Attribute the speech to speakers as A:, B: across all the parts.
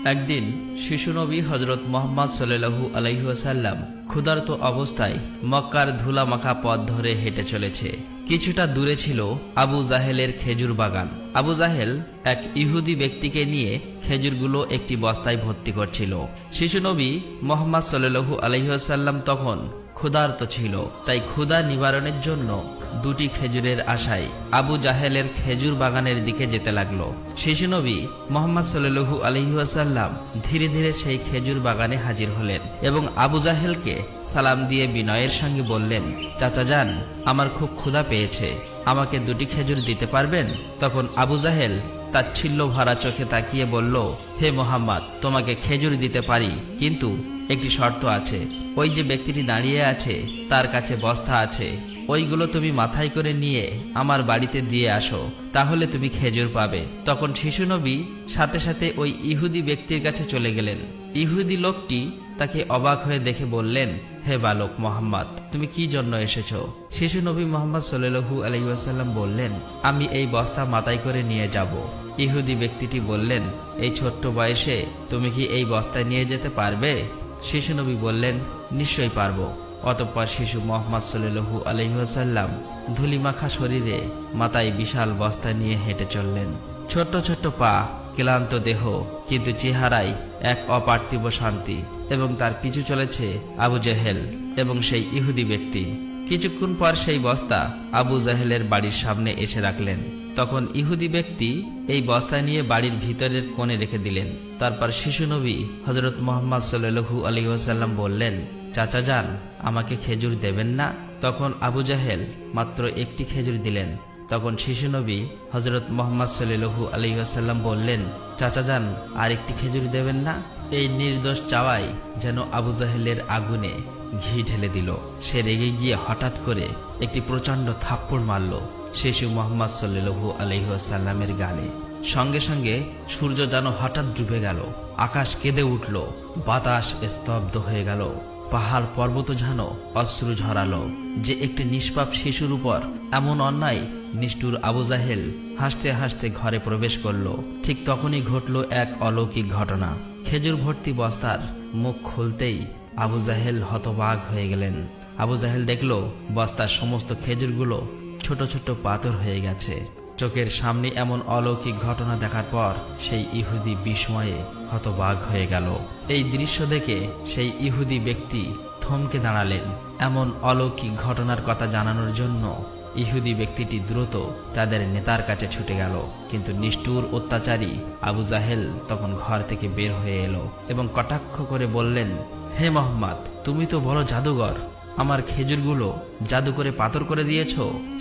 A: একদিন শিশু নবী হজরত মোহাম্মদ সাল্লাল্লাহু আলাইহি ওয়াসাল্লাম ক্ষুধার্ত অবস্থায় মক্কার ধুলামাখা পথ ধরে হেঁটে চলেছে। কিছুটা দূরে ছিল আবু জাহেলের খেজুর বাগান। আবু জাহেল এক ইহুদি ব্যক্তিকে নিয়ে খেজুরগুলো একটি বস্তায় ভর্তি করছিল। শিশু নবী মোহাম্মদ সাল্লাল্লাহু আলাইহি ওয়াসাল্লাম তখন ক্ষুধার্ত ছিল, তাই ক্ষুধা নিবারণের জন্য দুটি খেজুরের আশায় আবু জাহেলের খেজুর বাগানের দিকে যেতে লাগলো। শিশু নবী মোহাম্মদ সাল্লাল্লাহু আলাইহি ওয়াসাল্লাম ধীরে ধীরে সেই খেজুর বাগানে হাজির হলেন এবং আবু জাহেলকে সালাম দিয়ে বিনয়ের সঙ্গে বললেন, চাচা যান, আমার খুব ক্ষুধা পেয়েছে, আমাকে দুটি খেজুর দিতে পারবেন? তখন আবু জাহেল তাচ্ছিল্য ভরা চোখে তাকিয়ে বলল, হে মোহাম্মদ, তোমাকে খেজুর দিতে পারি, কিন্তু একটি শর্ত আছে। ওই যে ব্যক্তিটি দাঁড়িয়ে আছে তার কাছে বস্তা আছে, ওইগুলো তুমি মাথায় করে নিয়ে আমার বাড়িতে দিয়ে আসো, তাহলে তুমি খেজুর পাবে। তখন শিশু নবী সাথে সাথে ওই ইহুদি ব্যক্তির কাছে চলে গেলেন। ইহুদি লোকটি তাকে অবাক হয়ে দেখে বললেন, হে বালক মোহাম্মদ, তুমি কি জন্য এসেছো? শিশু নবী মোহাম্মদ সাল্লাল্লাহু আলাইহি ওয়াসাল্লাম বললেন, আমি এই বস্তা মাথায় করে নিয়ে যাব। ইহুদি ব্যক্তিটি বললেন, এই ছোট্ট বয়সে তুমি কি এই বস্তায় নিয়ে যেতে পারবে? শিশু নবী বললেন, নিশ্চয়ই পারবো। অতঃপর শিশু মোহাম্মদ সাল্লাল্লাহু আলাইহি ওয়াসাল্লাম ধুলিমাখা শরীরে মাথায় বিশাল বস্তা নিয়ে হেঁটে চললেন। ছোট্ট ছোট্ট পা, ক্লান্ত দেহ, কিন্তু চেহারায় এক অপার্থিব শান্তি। এবং তার পিছু চলেছে আবু জাহেল এবং সেই ইহুদি ব্যক্তি। কিছুক্ষণ পর সেই বস্তা আবু জাহেলের বাড়ির সামনে এসে রাখলেন। তখন ইহুদি ব্যক্তি এই বস্তা নিয়ে বাড়ির ভিতরের কোণে রেখে দিলেন। তারপর শিশু নবী হযরত মুহাম্মদ সাল্লাল্লাহু আলাইহি ওয়াসাল্লাম বললেন, চাচা যান, আমাকে খেজুর দেবেন না? তখন আবু জাহেল মাত্র একটি খেজুর দিলেন। তখন শিশু নবী হযরত মুহাম্মদ সাল্লাল্লাহু আলাইহি ওয়াসাল্লাম বললেন, চাচা যান, আর একটি খেজুর দেবেন না? এই নির্দোষ চাওয়াই যেন আবু জাহেলের আগুনে ঘি ঢেলে দিল। সে রেগে গিয়ে হঠাৎ করে একটি প্রচণ্ড থাপ্পড় মারল শিশু মুহাম্মদ সাল্লাল্লাহু আলাইহি ওয়াসাল্লামের গালে। সঙ্গে সঙ্গে সূর্য যেন হঠাৎ ডুবে গেল, আকাশ কেঁদে উঠল, বাতাস স্তব্ধ হয়ে গেল, পাহাড় পর্বত যেন অশ্রু ঝরালো। যে একটি নিষ্পাপ শিশুর উপর এমন অন্যায়! নিষ্ঠুর আবু জাহেল হাসতে হাসতে ঘরে প্রবেশ করল। ঠিক তখনই ঘটল এক অলৌকিক ঘটনা। খেজুর ভর্তি বস্তার মুখ খুলতেই আবু জাহেল হতবাক হয়ে গেলেন। আবু জাহেল দেখল বস্তার সমস্ত খেজুরগুলো ছোট ছোট পাথর হয়ে গেছে। চোখের সামনে এমন অলৌকিক ঘটনা দেখার পর সেই ইহুদি বিস্ময়ে হতবাক হয়ে গেল। এই দৃশ্য দেখে সেই ইহুদি ব্যক্তি থমকে দাঁড়ালেন। এমন অলৌকিক ঘটনার কথা জানানোর জন্য ইহুদি ব্যক্তিটি দ্রুত তাদের নেতার কাছে ছুটে গেল। কিন্তু নিষ্ঠুর অত্যাচারী আবু জাহেল তখন ঘর থেকে বের হয়ে এলো এবং কটাক্ষ করে বললেন, হে মোহাম্মদ, তুমি তো বড় জাদুঘর, আমার খেজুরগুলো জাদু করে পাথর করে দিয়েছ।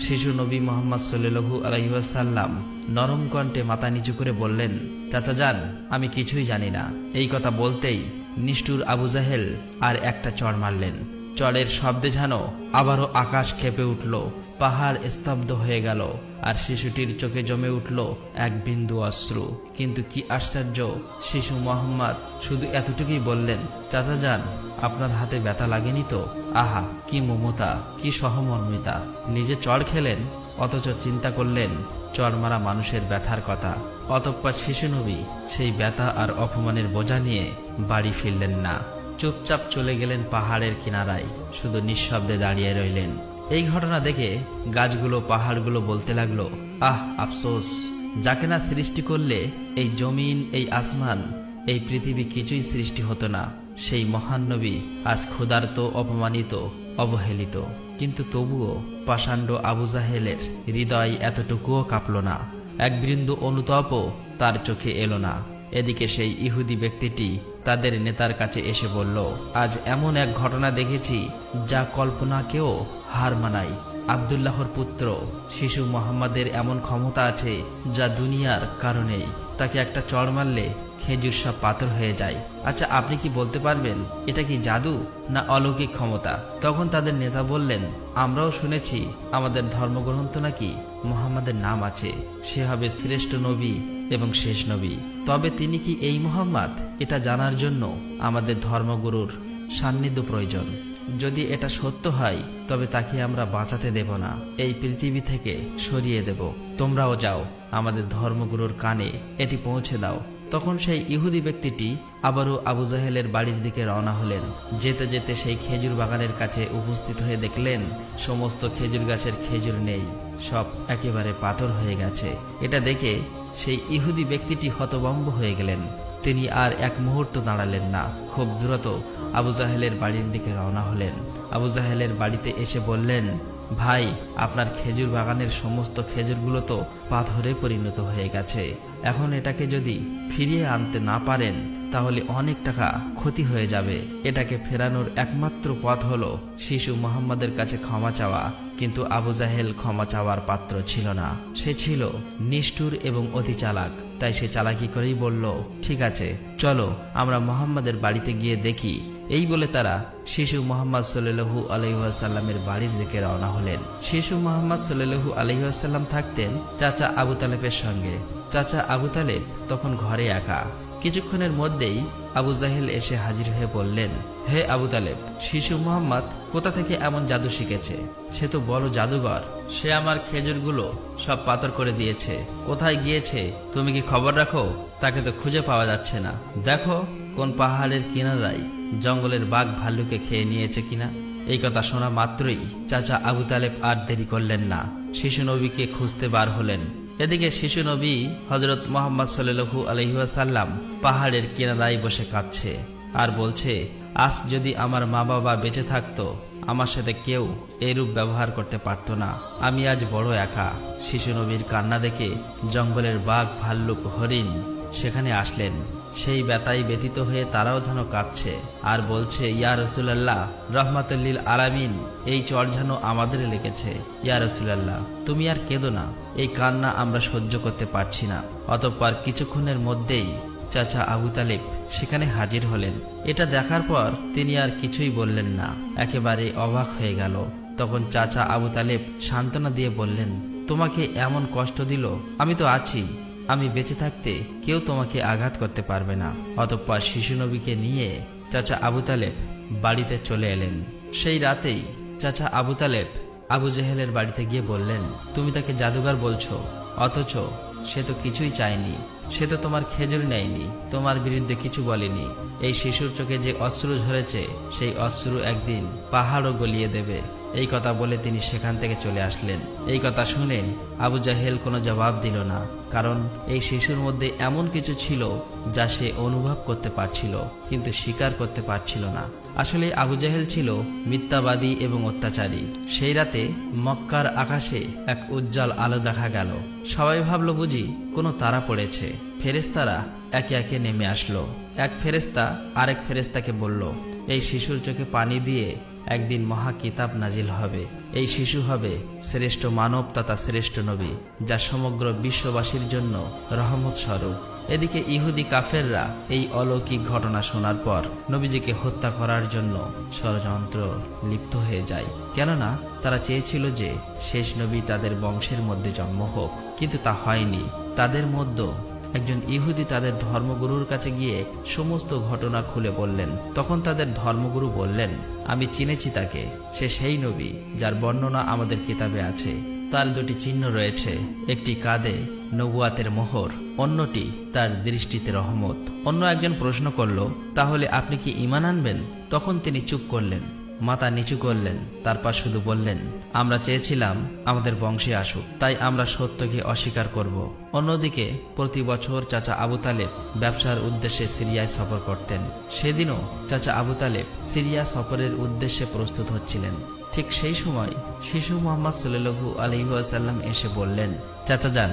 A: শিশু নবী মুহাম্মদ সাল্লাল্লাহু আলাইহি ওয়াসাল্লাম নরম কণ্ঠে মাথা নিচু করে বললেন, চাচা যান, আমি কিছুই জানি না। এই কথা বলতেই নিষ্ঠুর আবু জাহেল আর একটা চড় মারলেন। চড়ের শব্দে যেন আবারও আকাশ কেঁপে উঠল, পাহাড় স্তব্ধ হয়ে গেল, আর শিশুটির চোখে জমে উঠল এক বিন্দু অশ্রু। কিন্তু কি আশ্চর্য, শিশু মোহাম্মদ শুধু এতটুকুই বললেন, চাচা যান, আপনার হাতে ব্যথা লাগেনি তো? আহা, কি মমতা, কি সহমর্মিতা! নিজে চড় খেলেন, অথচ চিন্তা করলেন চড় মারা মানুষের ব্যথার কথা। অতঃপর শিশু নবী সেই ব্যথা আর অপমানের বোঝা নিয়ে বাড়ি ফিরলেন না। চুপচাপ চলে গেলেন পাহাড়ের কিনারায়, শুধু নিঃশব্দে দাঁড়িয়ে রইলেন। এই ঘটনা দেখে গাছগুলো, পাহাড়গুলো বলতে লাগলো, আহ আফসোস, যাকে না সৃষ্টি করলে এই জমিন, এই আসমান, এই পৃথিবী কিছুই সৃষ্টি হতো না। সেই মহান নবী আজ ক্ষুধার্ত, অপমানিত, অবহেলিত। কিন্তু তবুও পাষাণ্ড আবু জাহেলের হৃদয় এতটুকুও কাঁপল না, এক বিন্দু অনুতাপও তার চোখে এলো না। এদিকে সেই ইহুদি ব্যক্তিটি তাদের নেতার কাছে এসে বলল, আজ এমন এক ঘটনা দেখেছি যা কল্পনাকেও হার মানায়। আব্দুল্লাহর পুত্র শিশু মোহাম্মদের এমন ক্ষমতা আছে যা দুনিয়ার কারণেই। তাকে একটা চড় মারলে খেজুর সব পাথর হয়ে যায়। আচ্ছা, আপনি কি বলতে পারবেন এটা কি জাদু না অলৌকিক ক্ষমতা? তখন তাদের নেতা বললেন, আমরাও শুনেছি আমাদের ধর্মগ্রন্থ নাকি মুহাম্মাদের নাম আছে, সে হবে শ্রেষ্ঠ নবী এবং শেষ নবী। তবে তিনি কি এই মুহাম্মদ, এটা জানার জন্য আমাদের ধর্মগুরুর সান্নিধ্য প্রয়োজন। যদি এটা সত্য হয় তবে তাকে আমরা বাঁচাতে দেব না, এই পৃথিবী থেকে সরিয়ে দেব। তোমরাও যাও, আমাদের ধর্মগুরুর কানে এটি পৌঁছে দাও। তখন সেই ইহুদি ব্যক্তিটি আবারও আবু জাহেলের বাড়ির দিকে রওনা হলেন। যেতে যেতে সেই খেজুর বাগানের কাছে উপস্থিত হয়ে দেখলেন সমস্ত খেজুর গাছের খেজুর নেই, সব একেবারে পাথর হয়ে গেছে। এটা দেখে সেই ইহুদি ব্যক্তিটি হতভম্ব হয়ে গেলেন। তিনি আর এক মুহূর্ত দাঁড়ালেন না, খুব দ্রুত আবু জাহেলের বাড়ির দিকে রওনা হলেন। আবু জাহেলের বাড়িতে এসে বললেন, ভাই, আপনার খেজুর বাগানের সমস্ত খেজুরগুলো তো পাথরে পরিণত হয়ে গেছে। এখন এটাকে যদি ফিরিয়ে আনতে না পারেন তাহলে অনেক টাকা ক্ষতি হয়ে যাবে। এটাকে ফেরানোর একমাত্র পথ হলো শিশু মুহাম্মাদের কাছে ক্ষমা চাওয়া। কিন্তু আবু জাহেল ক্ষমা চাওয়ার পাত্র ছিল না। সে ছিল নিষ্ঠুর এবং অতি চালাক। তাই সে চালাকি করেই বলল, ঠিক আছে, চলো আমরা মুহাম্মাদের বাড়িতে গিয়ে দেখি। এই বলে তারা শিশু মুহাম্মদ সাল্লাল্লাহু আলাইহি ওয়াসাল্লামের বাড়ির দিকে রওনা হলেন। শিশু মুহাম্মদ সাল্লাল্লাহু আলাইহি ওয়াসাল্লাম থাকতেন চাচা আবু তালেবের সঙ্গে। চাচা আবু তালেব তখন ঘরে একা। কিছুক্ষণের মধ্যেই আবু জাহেল এসে হাজির হয়ে বললেন, হে আবু তালেব, শিশু মুহাম্মদ কোথা থেকে এমন জাদু শিখেছে? সে তো বড় জাদুঘর। সে আমার খেজুরগুলো সব পাথর করে দিয়েছে। কোথায় গিয়েছে তুমি কি খবর রাখো? তাকে তো খুঁজে পাওয়া যাচ্ছে না। দেখো কোন পাহাড়ের কিনারায় জঙ্গলের বাঘ ভাল্লুকে খেয়ে নিয়েছে কিনা। এই কথা শোনা মাত্রই চাচা আবু তালেব আর দেরি করলেন না, শিশু নবীকে খুঁজতে বার হলেন। এদিকে শিশু নবী হযরত মুহাম্মদ সাল্লাল্লাহু আলাইহি ওয়াসাল্লাম পাহাড়ের কিনারায় বসে কাঁদছে আর বলছে, আজ যদি আমার মা বাবা বেঁচে থাকতো আমার সাথে কেউ এরূপ ব্যবহার করতে পারত না। আমি আজ বড় একা। শিশু নবীর কান্না দেখে জঙ্গলের বাঘ ভাল্লুক হরিণ সেখানে আসলেন। সেই ব্যথায় ব্যথিত হয়ে তারাও যেন কাঁদছে আর বলছে, ইয়া রাসূলুল্লাহ, রাহমাতুল লিল আলামিন, এই চর যেন আমাদের লেগেছে। ইয়া রাসূলুল্লাহ, তুমি আর কেঁদো না, এই কান্না আমরা সহ্য করতে পারছি না। অতঃপর কিছুক্ষণের মধ্যেই চাচা আবু তালেব সেখানে হাজির হলেন। এটা দেখার পর তিনি আর কিছুই বললেন না, একেবারে অবাক হয়ে গেল। তখন চাচা আবু তালেব সান্ত্বনা দিয়ে বললেন, তোমাকে এমন কষ্ট দিল, আমি তো আছি। আমি বেঁচে থাকতে কেউ তোমাকে আঘাত করতে পারবে না। অতঃপর শিশু নবীকে নিয়ে চাচা আবু তালেব বাড়িতে চলে এলেন। সেই রাতেই চাচা আবু তালেব আবু জাহেলের বাড়িতে গিয়ে বললেন, তুমি তাকে জাদুঘর বলছো, অথচ সে তো কিছুই চায়নি। সে তো তোমার খেজুর নেয়নি, তোমার বিরুদ্ধে কিছু বলেনি। এই শিশুর চোখে যে অশ্রু ঝরেছে সেই অশ্রু একদিন পাহাড়ও গলিয়ে দেবে। এই কথা বলে তিনি সেখান থেকে চলে আসলেন। এই কথা শুনে আবু জাহেল কোনো জবাব দিল না, কারণ এই শিশুর মধ্যে এমন কিছু ছিল যা সে অনুভব করতে পারছিল কিন্তু স্বীকার করতে পারছিল না। আসলে আবু জাহেল ছিল মিথ্যাবাদী এবং অত্যাচারী। সেই রাতে মক্কার আকাশে এক উজ্জ্বল আলো দেখা গেল। সবাই ভাবল বুঝি কোনো তারা পড়েছে। ফেরেশতারা একে একে নেমে আসলো। এক ফেরেশতা আরেক ফেরেশতাকে বলল, এই শিশুর চোখে পানি দিয়ে একদিন মহা কিতাব নাজিল হবে। এই শিশু হবে শ্রেষ্ঠ মানব তথা শ্রেষ্ঠ নবী, যা সমগ্র বিশ্ববাসীর জন্য রহমত স্বরূপ। এদিকে ইহুদি কাফেররা এই অলৌকিক ঘটনা শোনার পর নবীজিকে হত্যা করার জন্য ষড়যন্ত্র লিপ্ত হয়ে যায়। কেননা তারা চেয়েছিল যে শেষ নবী তাদের বংশের মধ্যে জন্ম হোক, কিন্তু তা হয়নি। তাদের মধ্যে একজন ইহুদি তাদের ধর্মগুরুর কাছে গিয়ে সমস্ত ঘটনা খুলে বললেন। তখন তাদের ধর্মগুরু বললেন, আমি চিনেছি তাকে, সে সেই নবী যার বর্ণনা আমাদের কিতাবে আছে। তার দুটি চিহ্ন রয়েছে, একটি কাঁধে নবুয়াতের মোহর, অন্যটি তার দৃষ্টিতে রহমত। অন্য একজন প্রশ্ন করল, তাহলে আপনি কি ঈমান আনবেন? তখন তিনি চুপ করলেন, মাথা নিচু করলেন, তারপর শুধু বললেন, আমরা চেয়েছিলাম আমাদের বংশে আসুক, তাই আমরা সত্যকে অস্বীকার করব। অন্যদিকে প্রতি বছর চাচা আবু তালেব ব্যবসার উদ্দেশ্যে সিরিয়ায় সফর করতেন। সেদিনও চাচা আবু তালেব সিরিয়া সফরের উদ্দেশ্যে প্রস্তুত হচ্ছিলেন। ঠিক সেই সময় শিশু মুহাম্মদ সাল্লাল্লাহু আলাইহি ওয়াসাল্লাম এসে বললেন, চাচা যান,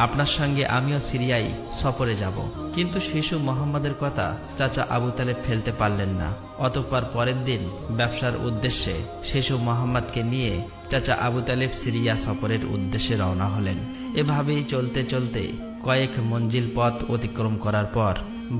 A: আপনার সঙ্গে আমিও সিরিয়ায় সফরে যাব। কিন্তু শিশু মুহাম্মাদের কথা চাচা আবু তালেব ফেলতে পারলেন না। অতঃপর পরের দিন ব্যবসার উদ্দেশ্যে শিশু মুহাম্মাদকে নিয়ে চাচা আবু তালেব সিরিয়া সফরের উদ্দেশ্যে রওনা হলেন। এভাবেই চলতে চলতে কয়েক মঞ্জিল পথ অতিক্রম করার পর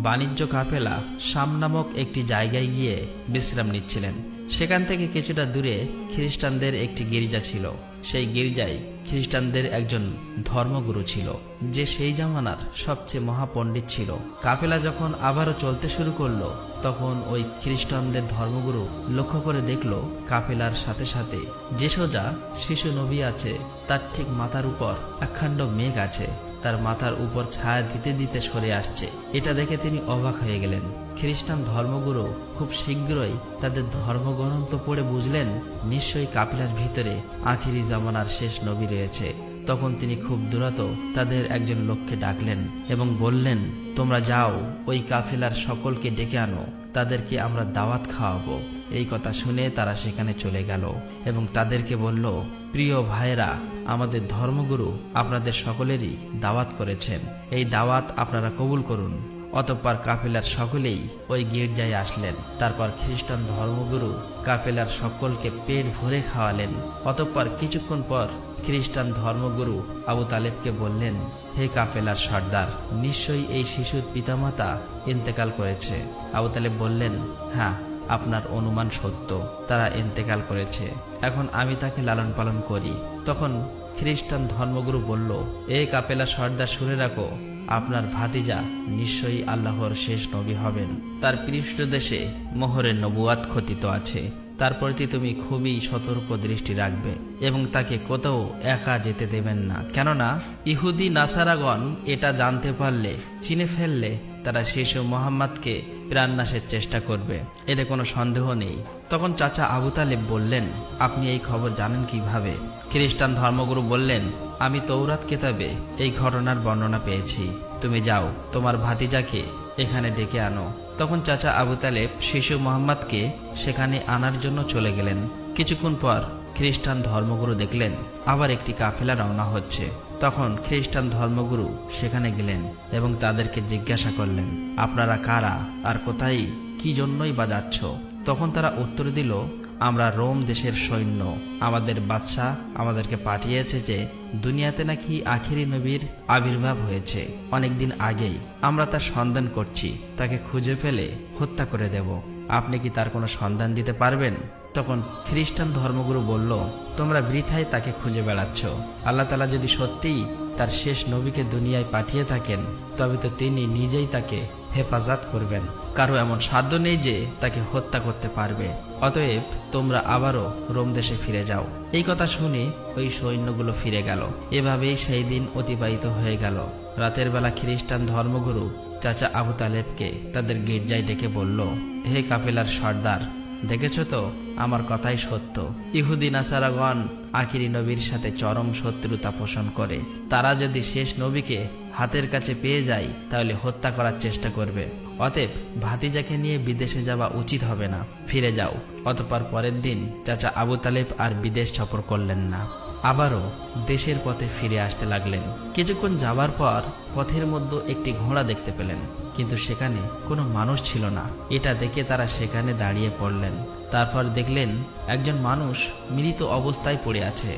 A: বাণিজ্য কাফেলা শাম নামক একটি জায়গায় গিয়ে বিশ্রাম নিচ্ছিলেন। সেখান থেকে কিছুটা দূরে খ্রিস্টানদের একটি গির্জা ছিল। সেই গির্জায় খ্রিস্টানদের একজন ধর্মগুরু ছিল, যে সেই জামানার সবচেয়ে মহাপণ্ডিত ছিল। কাফেলা যখন আবারও চলতে শুরু করলো, তখন ওই খ্রিস্টানদের ধর্মগুরু লক্ষ্য করে দেখলো কাফেলার সাথে সাথে যে সোজা শিশু নবী আছে তার ঠিক মাথার উপর একখণ্ড মেঘ আছে। তার মাথার উপর ছায়া দিতে দিতে সরে আসছে। এটা দেখে তিনি অবাক হয়ে গেলেন। খ্রিস্টান ধর্মগুরু খুব শীঘ্রই তাদের ধর্মগ্রন্থ পড়ে বুঝলেন নিশ্চয়ই কাফেলার ভিতরে আখিরি জামানার শেষ নবী রয়েছে। তখন তিনি খুব দ্রুত তাদের একজন লোককে ডাকলেন এবং বললেন, তোমরা যাও, ওই কাফেলার সকলকে ডেকে আনো, তাদেরকে আমরা দাওয়াত খাওয়াবো। এই কথা শুনে তারা সেখানে চলে গেল এবং তাদেরকে বলল, প্রিয় ভাইরা, আমাদের ধর্মগুরু আপনাদের সকলেরই দাওয়াত করেছেন, এই দাওয়াত আপনারা কবুল করুন। অতঃপর কাফেলার সকলেই ওই গির্জায় আসলেন। তারপর খ্রিস্টান ধর্মগুরু কাফেলার সকলকে পেট ভরে খাওয়ালেন। অতঃপর কিছুক্ষণ পর খ্রিস্টান ধর্মগুরু আবু তালেবকে বললেন, হে কাফেলার সর্দার, নিশ্চয়ই এই শিশুর পিতামাতা ইন্তেকাল করেছে। আবু তালেব বললেন, হ্যাঁ, আপনার অনুমান সত্য, তারা ইন্তেকাল করেছে। এখন আমি তাকে লালন পালন করি। তখন খ্রিস্টান ধর্মগুরু বলল, এ কাফেলার সর্দার, শুনে রাখো, আপনার ভাতিজা নিশ্চয়ই আল্লাহর শেষ নবী হবেন। তার পৃষ্ঠদেশে মোহরের নবুয়াত খচিত আছে। তার প্রতি তুমি খুবই সতর্ক দৃষ্টি রাখবে এবং তাকে কোথাও একা যেতে দেবেন না। কেননা ইহুদি নাসারাগণ এটা জানতে পারলে, চিনে ফেললে, তারা শিশু মোহাম্মদকে প্রাণনাশের চেষ্টা করবে, এতে কোনো সন্দেহ নেই। তখন চাচা আবু তালেব বললেন, আপনি এই খবর জানেন কিভাবে? খ্রিস্টান ধর্মগুরু বললেন, আমি তৌরাত কিতাবে এই ঘটনার বর্ণনা পেয়েছি। তুমি যাও, তোমার ভাতিজাকে এখানে ডেকে আনো। তখন চাচা আবু তালেব শিশু মোহাম্মদকে সেখানে আনার জন্য চলে গেলেন। কিছুক্ষণ পর খ্রিস্টান ধর্মগুরু দেখলেন আবার একটি কাফেলা রওনা হচ্ছে। তখন খ্রিস্টান ধর্মগুরু সেখানে গেলেন এবং তাদেরকে জিজ্ঞাসা করলেন, আপনারা কারা আর কোথায়, কি জন্যই বা যাচ্ছ? তখন তারা উত্তর দিল, আমরা রোম দেশের সৈন্য। আমাদের বাদশাহ আমাদেরকে পাঠিয়েছে যে দুনিয়াতে নাকি আখিরি নবীর আবির্ভাব হয়েছে অনেকদিন আগেই। আমরা তার সন্ধান করছি, তাকে খুঁজে ফেলে হত্যা করে দেব। আপনি কি তার কোনো সন্ধান দিতে পারবেন? তখন খ্রিস্টান ধর্মগুরু বলল, তোমরা বৃথায় তাকে খুঁজে বেড়াচ্ছ। আল্লাহ তাআলা যদি সত্যিই তার শেষ নবীকে দুনিয়ায় পাঠিয়ে থাকেন, তবে তো তিনি নিজেই তাকে হেফাজত করবেন। কারো এমন সাধ্য নেই যে তাকে হত্যা করতে পারবে। অতএব তোমরা আবারও রোম দেশে ফিরে যাও। এই কথা শুনে ওই সৈন্যগুলো ফিরে গেল। এভাবেই সেই দিন অতিবাহিত হয়ে গেল। রাতের বেলা খ্রিস্টান ধর্মগুরু চাচা আবু তালেবকে তাদের গির্জায় ডেকে বলল, হে কাফেলার সর্দার, দেখেছ তো, আমার কথাই সত্য। ইহুদি নাসারাগণ আখিরি নবীর সাথে চরম শত্রুতা পোষণ করে। তারা যদি শেষ নবীকে হাতের কাছে পেয়ে যায়, তাহলে হত্যা করার চেষ্টা করবে। অতএব ভাতিজাকে নিয়ে বিদেশে যাওয়া উচিত হবে না, ফিরে যাও। অতঃপর পরের দিন চাচা আবু তালেব আর বিদেশ সফর করলেন না, আবারও দেশের পথে ফিরে আসতে লাগলেন। কিছুক্ষণ যাবার পর পথের মধ্যে একটি ঘোড়া দেখতে পেলেন, কিন্তু সেখানে কোনো মানুষ ছিল না। এটা দেখে তারা সেখানে দাঁড়িয়ে পড়লেন। তারপর দেখলেন একজন মানুষ মৃত অবস্থায় পড়ে আছে।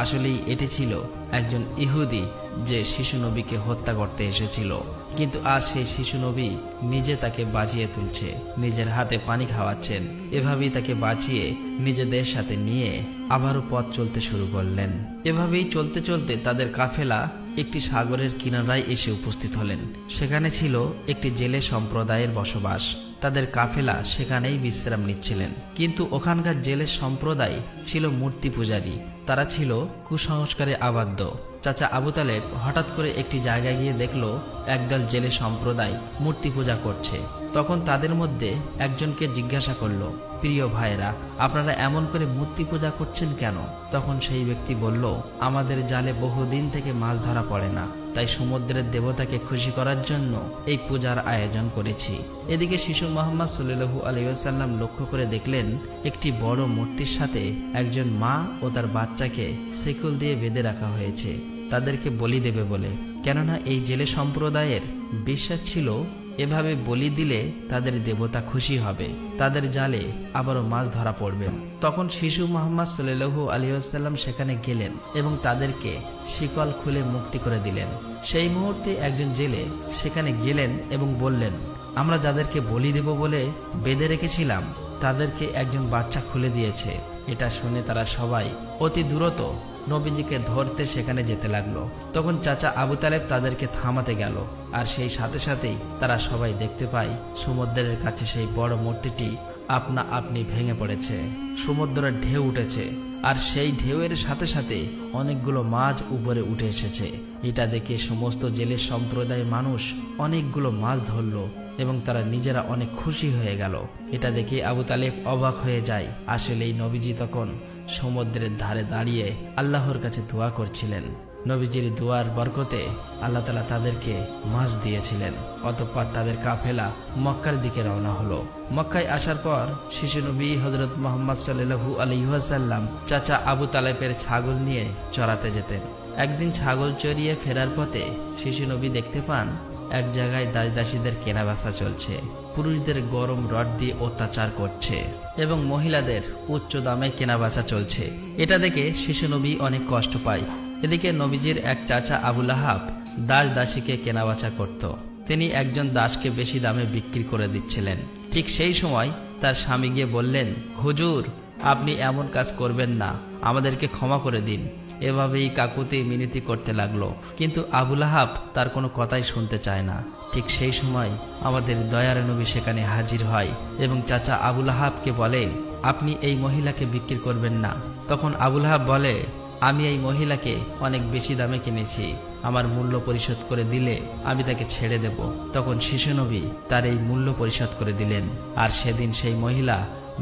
A: আসলেই এটি ছিল একজন ইহুদি যে শিশু নবীকে হত্যা করতে এসেছিল। কিন্তু আজ সেই শিশু নবী নিজে তাকে বাঁচিয়ে তুলছে, নিজের হাতে পানি খাওয়াচ্ছেন। এভাবেই তাকে বাঁচিয়ে নিজেদের সাথে নিয়ে আবারও পথ চলতে শুরু করলেন। এভাবেই চলতে চলতে তাদের কাফেলা একটি সাগরের কিনারায় এসে উপস্থিত হলেন। সেখানে ছিল একটি জেলে সম্প্রদায়ের বসবাস। তাদের কাফেলা সেখানেই বিশ্রাম নিচ্ছিলেন। কিন্তু ওখানকার জেলে সম্প্রদায় ছিল মূর্তি পূজারী। তারা ছিল কুসংস্কারে আবদ্ধ। চাচা আবু তালেব হঠাৎ করে একটি জায়গায় গিয়ে দেখল একদল জেলে সম্প্রদায় মূর্তি পূজা করছে। তখন তাদের মধ্যে একজনকে জিজ্ঞাসা করল, প্রিয় ভাইরা, আপনারা এমন করে মূর্তি পূজা করছেন কেন? তখন সেই ব্যক্তি বলল, আমাদের জালে বহুদিন থেকে মাছ ধরা পড়ে না, তাই সমুদ্রের দেবতাকে খুশি করার জন্য এই পূজার আয়োজন করেছি। এদিকে শিশু মোহাম্মদ সাল্লাল্লাহু আলাইহি ওয়াসাল্লাম লক্ষ্য করে দেখলেন একটি বড় মূর্তির সাথে একজন মা ও তার বাচ্চাকে শিকল দিয়ে বেঁধে রাখা হয়েছে, তাদেরকে বলি দেবে বলে। কেননা এই জেলে সম্প্রদায়ের বিশ্বাস ছিল এভাবে বলি দিলে তাদের দেবতা খুশি হবে, তাদের জালে আবারও মাছ ধরা পড়বে। তখন শিশু মোহাম্মদ সাল্লাল্লাহু আলাইহি ওয়াসাল্লাম সেখানে গেলেন এবং তাদেরকে শিকল খুলে মুক্তি করে দিলেন। সেই মুহূর্তে একজন জেলে সেখানে গেলেন এবং বললেন, আমরা যাদেরকে বলি দেব বলে বেঁধে রেখেছিলাম, তাদেরকে একজন বাচ্চা খুলে দিয়েছে। এটা শুনে তারা সবাই অতি দ্রুত নবীজিকে ধরতে সেখানে যেতে লাগলো। তখন চাচা আবু তালেব তাদেরকে থামাতে গেল, আর সেই সাথে সাথেই তারা সবাই দেখতে পায় সমুদ্রের কাছে সেই বড় মূর্তিটি আপনা আপনি ভেঙে পড়েছে। সমুদ্রের ঢেউ উঠেছে আর সেই ঢেউয়ের সাথে সাথে অনেকগুলো মাছ উপরে উঠে এসেছে। এটা দেখে সমস্ত জেলের সম্প্রদায়ের মানুষ অনেকগুলো মাছ ধরল এবং তারা নিজেরা অনেক খুশি হয়ে গেল। এটা দেখে আবু তালেব অবাক হয়ে যায়। আসলেই নবীজি তখন সমুদ্রের ধারে দাঁড়িয়ে আল্লাহর কাছে দোয়া করছিলেন। নবীজির দোয়ার বরকতে আল্লাহ তাআলা তাদেরকে মাছ দিয়েছিলেন। অতঃপর তাদের কাফেলা মক্কার দিকে রওনা হলো। মক্কায় আসার পর শিশু নবী হযরত মুহাম্মদ সাল্লাল্লাহু আলাইহি ওয়াসাল্লাম চাচা আবু তালেবের ছাগল নিয়ে চড়াতে যেতেন। একদিন ছাগল চড়িয়ে ফেরার পথে শিশু নবী দেখতে পান এক জায়গায় দাসদাসীদের কেনাবেচা চলছে। পুরুষদের গরম রড দিয়ে অত্যাচার করছে এবং মহিলাদের উচ্চ দামে কেনাবেচা চলছে। এটা দেখে শিশু নবী অনেক কষ্ট পায়। এদিকে নবীজির এক চাচা আবু লাহাব দাসীকে কেনাবেচা করত। তিনি একজন দাসকে বেশি দামে বিক্রি করে দিচ্ছিলেন। ঠিক সেই সময় তার স্বামী গিয়ে বললেন, হুজুর, আপনি এমন কাজ করবেন না, আমাদেরকে ক্ষমা করে দিন। এভাবেই কাকুতি মিনতি করতে লাগলো, কিন্তু আবু লাহাব তার কোনো কথাই শুনতে চায় না। ঠিক সেই সময় আমাদের দয়ার নবী সেখানে হাজির হয় এবং চাচা আবু লাহাবকে বলে, আপনি এই মহিলাকে বিক্রি করবেন না। তখন আবু লাহাব বলে, আমি এই মহিলাকে অনেক বেশি দামে কিনেছি, আমার মূল্য পরিশোধ করে দিলে আমি তাকে ছেড়ে দেব। তখন শিশু নবী তার এই মূল্য পরিশোধ করে দিলেন, আর সেদিন সেই মহিলা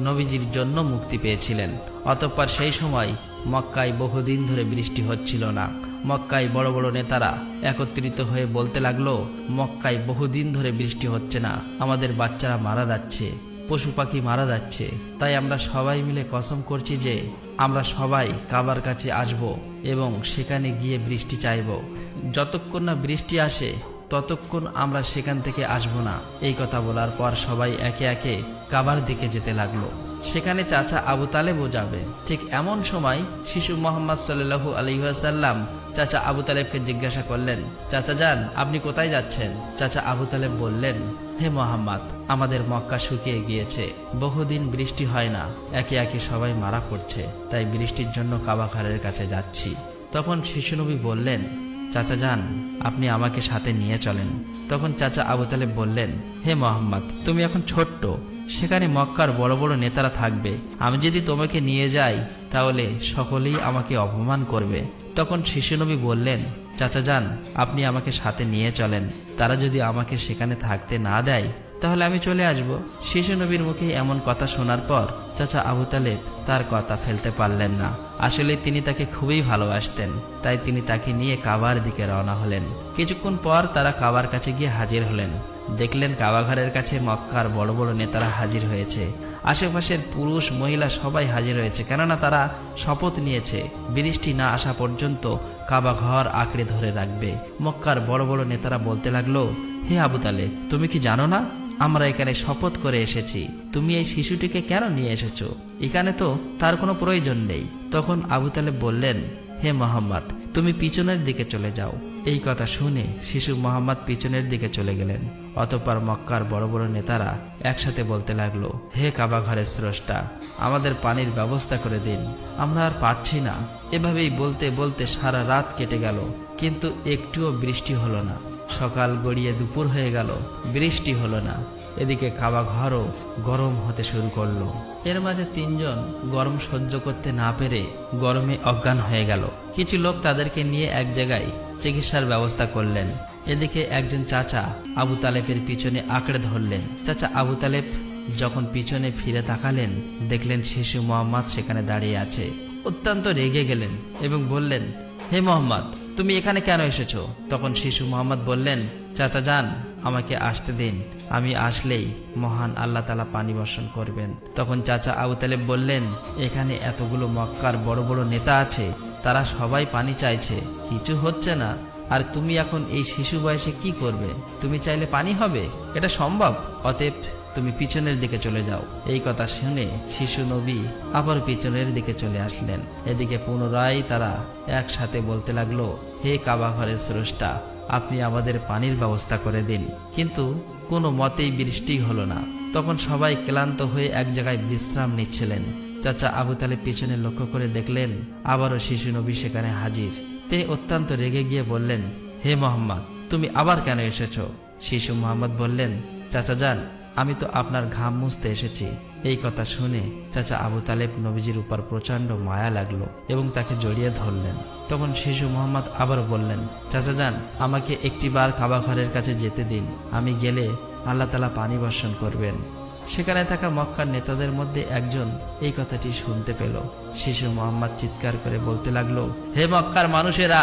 A: নবীজির জন্য মুক্তি পেয়েছিলেন। অতঃপর সেই সময় মক্কায় বহুদিন ধরে বৃষ্টি হচ্ছিল না। মক্কায় বড় বড় নেতারা একত্রিত হয়ে বলতে লাগলো, মক্কায় বহুদিন ধরে বৃষ্টি হচ্ছে না, আমাদের বাচ্চারা মারা যাচ্ছে, পশু পাখি মারা যাচ্ছে। তাই আমরা সবাই মিলে কসম করছি যে আমরা সবাই কাবার কাছে আসব এবং সেখানে গিয়ে বৃষ্টি চাইব। যতক্ষণ না বৃষ্টি আসে ততক্ষণ আমরা সেখান থেকে আসব না। এই কথা বলার পর সবাই একে একে কাবার দিকে যেতে লাগলো। সেখানে চাচা আবু তালেবও যাবে। ঠিক এমন সময় শিশু মুহাম্মদ সাল্লাল্লাহু আলাইহি ওয়াসাল্লাম চাচা আবু তালেবকে জিজ্ঞাসা করলেন, চাচা যান, আপনি কোথায় যাচ্ছেন? চাচা আবু তালেব বললেন, হে মুহাম্মদ, আমাদের মক্কা শুকিয়ে গিয়েছে, বহুদিন বৃষ্টি হয় না, একে একে সবাই মারা পড়ছে, তাই বৃষ্টির জন্য কাবা ঘরের কাছে যাচ্ছি। তখন শিশু নবী বললেন, চাচা যান, আপনি আমাকে সাথে নিয়ে চলেন। তখন চাচা আবু তালেব বললেন, হে মুহাম্মদ, তুমি এখন ছোট্ট, সেখানে মক্কার বড় বড় নেতারা থাকবে, আমি যদি তোমাকে নিয়ে যাই তাহলে সকলেই আমাকে অপমান করবে। তখন শিশু নবী বললেন, চাচা যান, আপনি আমাকে সাথে নিয়ে চলেন, তারা যদি আমাকে সেখানে থাকতে না দেয় তাহলে আমি চলে আসব। শিশু নবীর মুখে এমন কথা শোনার পর চাচা আবু তালেব তার কথা ফেলতে পারলেন না। আসলে তিনি তাকে খুবই ভালোবাসতেন, তাই তিনি তাকে নিয়ে কাবার দিকে রওনা হলেন। কিছুক্ষণ পর তারা কাবার কাছে গিয়ে হাজির হলেন। দেখলেন কাবাঘরের কাছে মক্কার বড় বড় নেতারা হাজির হয়েছে। আশেপাশের পুরুষ মহিলা সবাই হাজির হয়েছে, কেননা তারা শপথ নিয়েছে বৃষ্টি না আসা পর্যন্ত কাবাঘর আঁকড়ে ধরে রাখবে। মক্কার বড় বড় নেতারা বলতে লাগলো, হে আবু তালেব, তুমি কি জানো না আমরা এখানে শপথ করে এসেছি, তুমি এই শিশুটিকে কেন নিয়ে এসেছো? এখানে তো তার কোনো প্রয়োজন নেই। তখন আবু তালেব বললেন, হে মুহাম্মদ, তুমি পিছনের দিকে চলে যাও। এই কথা শুনে শিশু মুহাম্মদ পিছনের দিকে চলে গেলেন। অতঃপর মক্কার বড় বড় নেতারা একসাথে বলতে লাগলো, হে কাবা ঘরের স্রষ্টা, আমাদের পানির ব্যবস্থা করে দিন, আমরা আর পারছি না। এভাবেই বলতে বলতে সারা রাত কেটে গেল, কিন্তু একটুও বৃষ্টি হলো না। সকাল গড়িয়ে দুপুর হয়ে গেল, বৃষ্টি হলো না। এদিকে কাবা ঘরও গরম হতে শুরু করলো। এর মাঝে তিনজন গরম সহ্য করতে না পেরে গরমে অজ্ঞান হয়ে গেল। কিছু লোক তাদেরকে নিয়ে এক জায়গায় চিকিৎসার ব্যবস্থা করলেন। এদিকে একজন চাচা আবু তালেবের পিছনে আঁকড়ে ধরলেন। চাচা আবু তালেব যখন পিছনে ফিরে তাকালেন, দেখলেন শিশু মুহাম্মদ সেখানে দাঁড়িয়ে আছে। অত্যন্ত রেগে গেলেন এবং বললেন, হে মুহাম্মদ, তুমি এখানে কেন এসেছো? তখন শিশু মুহাম্মদ বললেন, চাচা যান, আমাকে আসতে দিন, আমি আসলেই মহান আল্লাহ তাআলা পানি বর্ষণ করবেন। তখন চাচা আবু তালেব বললেন, এখানে এতগুলো মক্কার বড় বড় নেতা আছে, তারা সবাই পানি চাইছে, কিছু হচ্ছে না, আর তুমি এখন এই শিশু বয়সে কি করবে? তুমি চাইলে পানি হবে? এটা সম্ভব? অতএব তুমি পিছনের দিকে চলে যাও। এই কথা শুনে শিশু নবী আবার পিছনের দিকে চলে আসলেন। এদিকে পুনরায় তারা একসাথে বলতে লাগলো, হে কাবা ঘরের স্রষ্টা, আপনি আমাদের পানির ব্যবস্থা করে দিন। কিন্তু কোনো মতেই বৃষ্টি হলো না। তখন সবাই ক্লান্ত হয়ে এক জায়গায় বিশ্রাম নিচ্ছিলেন। চাচা আবু তালেব পিছনে লক্ষ্য করে দেখলেন আবারও শিশু নবী সেখানে হাজির। তিনি অত্যন্ত রেগে গিয়ে বললেন, হে মুহাম্মদ, তুমি আবার কেন এসেছো? শিশু মুহাম্মদ বললেন, চাচা যান, আমি তো আপনার ঘাম মুছতে এসেছি। এই কথা শুনে চাচা আবু তালেব নবীজির উপর প্রচন্ড মায়া লাগলো এবং তাকে জড়িয়ে ধরলেন। তখন শিশু মোহাম্মদ আবার বললেন, চাচা যান, আমাকে একটিবার কাবা ঘরের কাছে যেতে দিন। আমি গেলে আল্লাহ তাআলা পানি বর্ষণ করবেন। সেখানে থাকা মক্কার নেতাদের মধ্যে একজন এই কথাটি শুনতে পেল। শিশু মোহাম্মদ চিৎকার করে বলতে লাগলো, হে মক্কার মানুষেরা,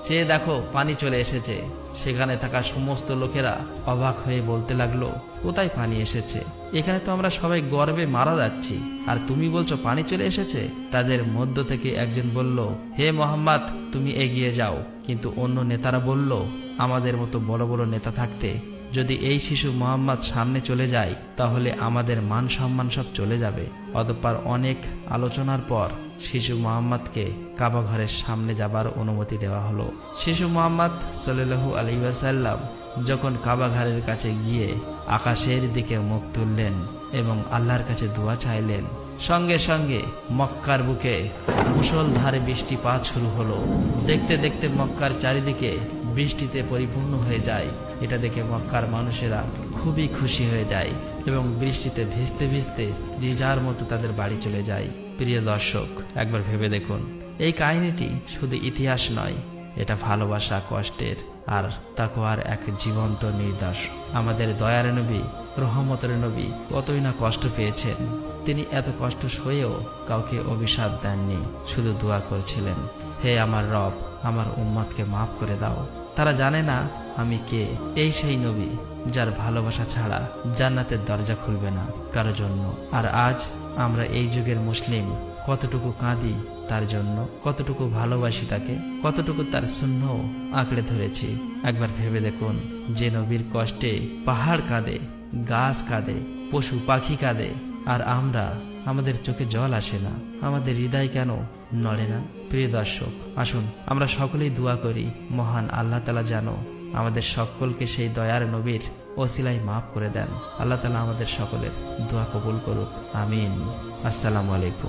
A: চেয়ে দেখো, পানি চলে এসেছে। সেখানে থাকা সমস্ত লোকেরা অবাক হয়ে বলতে লাগলো, কোথায় পানি এসেছে? এখানে তো আমরা সবাই গর্বে মারা যাচ্ছি, আর তুমি বলছো পানি চলে এসেছে? তাদের মধ্য থেকে একজন বলল, হে মোহাম্মদ, তুমি এগিয়ে যাও। কিন্তু অন্য নেতারা বলল, আমাদের মতো বড় বড় নেতা থাকতে যদি এই শিশু মোহাম্মদ সামনে চলে যায় তাহলে আমাদের মান সম্মান সব চলে যাবে। অতঃপর অনেক আলোচনার পর শিশু মোহাম্মদকে কাবা ঘরের সামনে যাবার অনুমতি দেওয়া হলো। শিশু মোহাম্মদ সাল্লাল্লাহু আলাইহি ওয়াসাল্লাম যখন কাবা ঘরের কাছে গিয়ে আকাশের দিকে মুখ তুললেন এবং আল্লাহর কাছে দোয়া চাইলেন, সঙ্গে সঙ্গে মক্কার বুকে মুষলধারে বৃষ্টিপাত শুরু হলো। দেখতে দেখতে মক্কার চারিদিকে বৃষ্টিতে পরিপূর্ণ হয়ে যায়। এটা দেখে মক্কার মানুষেরা খুবই খুশি হয়ে যায় এবং বৃষ্টিতে ভিজতে ভিজতে যে যার মতো তাদের বাড়ি চলে যায়। প্রিয় দর্শক, একবার ভেবে দেখুন, এই কাহিনীটি শুধু ইতিহাস নয়, এটা ভালোবাসা, কষ্টের আর তাকওয়ার এক জীবন্ত নিদর্শন। আমাদের দয়ার নবী, রহমতের নবী কতই না কষ্ট পেয়েছেন। তিনি এত কষ্ট সয়েও কাউকে অভিশাপ দেননি, শুধু দোয়া করছিলেন, হে আমার রব, আমার উম্মতকে মাফ করে দাও। তারা জানে না আমি কে। এই সেই নবী যার ভালোবাসা ছাড়া জান্নাতের দরজা খুলবে না কারো জন্য। আর আজ আমরা এই যুগের মুসলিম কতটুকু কাঁদি তার জন্য, কতটুকু ভালোবাসি তাকে, কতটুকু তার সুন্নাহ আঁকড়ে ধরেছি। একবার ভেবে দেখুন, যে নবীর কষ্টে পাহাড় কাঁদে, গাছ কাঁদে, পশু পাখি কাঁদে, আর আমরা, আমাদের চোখে জল আসে না, আমাদের হৃদয় কেন নড়ে না? প্রিয় দর্শক, আসুন আমরা সকলেই দোয়া করি, মহান আল্লাহ তাআলা যেন আমাদের সকলকে সেই দয়ার নবীর ওসিলায় মাফ করে দেন। আল্লাহ তাআলা আমাদের সকলের দোয়া কবুল করুক, আমিন। আসসালামু আলাইকুম।